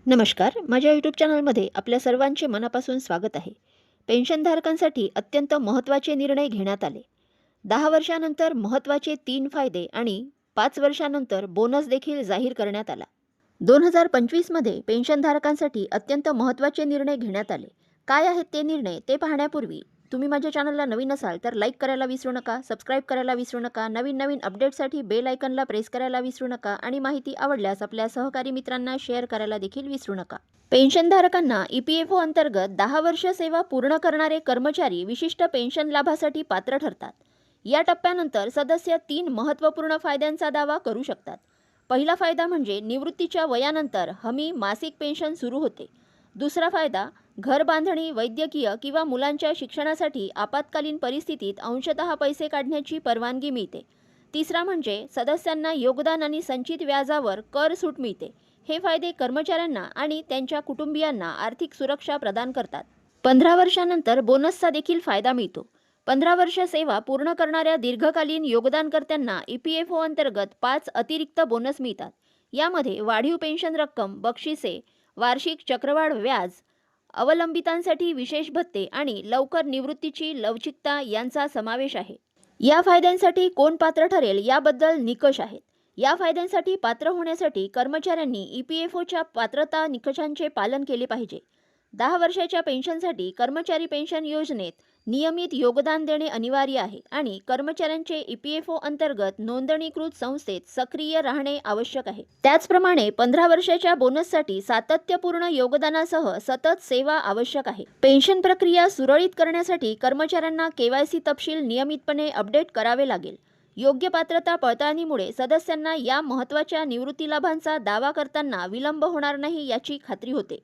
नमस्कार. माझ्या यूट्यूब चॅनलमध्ये आपल्या सर्वांचे मनापासून स्वागत आहे. पेन्शनधारकांसाठी अत्यंत महत्त्वाचे निर्णय घेण्यात आले. 10 वर्षानंतर महत्त्वाचे 3 फायदे आणि 5 वर्षानंतर बोनस देखील जाहीर करण्यात आला. 2025 मध्ये पेन्शनधारकांसाठी अत्यंत महत्त्वाचे निर्णय घेण्यात आले. काय आहेत ते निर्णय ते पाहण्यापूर्वी तुम्ही माझ्या चॅनलला नवीन असाल तर लाईक करायला विसरू नका, सबस्क्राईब करायला विसरू नका, नवीन अपडेट्ससाठी बेल आयकॉनला प्रेस करायला विसरू नका आणि माहिती आवडल्यास आपल्या सहकारी मित्रांना शेअर करायला देखील विसरू नका. पेन्शनधारकांना EPFO अंतर्गत 10 वर्ष सेवा पूर्ण करणारे कर्मचारी विशिष्ट पेन्शन लाभासाठी पात्र ठरतात. या टप्प्यानंतर सदस्य 3 महत्त्वपूर्ण फायद्यांचा दावा करू शकतात. पहिला फायदा म्हणजे निवृत्तीच्या वयानंतर हमी मासिक पेन्शन सुरू होते. दुसरा फायदा, घर बांधणी, वैद्यकीय किंवा मुलांच्या शिक्षणासाठी आपत्कालीन परिस्थितीत अंशतः पैसे काढण्याची परवानगी मिळते. तिसरा म्हणजे सदस्यांना योगदान आणि संचित व्याजावर कर सूट मिळते. हे फायदे कर्मचाऱ्यांना आणि त्यांच्या कुटुंबियांना आर्थिक सुरक्षा प्रदान करतात. 15 वर्षानंतर बोनसचा देखील फायदा मिळतो. 15 वर्ष सेवा पूर्ण करणाऱ्या दीर्घकालीन योगदानकर्त्यांना EPFO अंतर्गत 5 अतिरिक्त बोनस मिळतात. यामध्ये वाढीव पेन्शन रक्कम, बक्षिसे, वार्षिक चक्रवाढ व्याज, अवलंबितांसाठी विशेष भत्ते आणि लवकर निवृत्तीची लवचिकता यांचा समावेश आहे. या फायद्यांसाठी कोण पात्र ठरेल याबद्दल निकष आहेत. या फायद्यांसाठी पात्र होण्यासाठी कर्मचाऱ्यांनी EPFOच्या पात्रता निकषांचे पालन केले पाहिजे. 10 वर्षाच्या पेन्शनसाठी कर्मचारी पेन्शन योजनेत नियमित योगदान देणे अनिवार्य आहे आणि कर्मचाऱ्यांचे EPFO अंतर्गत नोंदणीकृत संस्थेत सक्रिय राहणे आवश्यक आहे. त्याचप्रमाणे 15 वर्षाच्या बोनससाठी सातत्यपूर्ण योगदानासह सतत सेवा आवश्यक आहे. पेन्शन प्रक्रिया सुरळीत करण्यासाठी कर्मचाऱ्यांना KYC तपशील नियमितपणे अपडेट करावे लागेल. योग्य पात्रता पडताळणीमुळे सदस्यांना या महत्त्वाच्या निवृत्ती लाभांचा दावा करताना विलंब होणार नाही याची खात्री होते.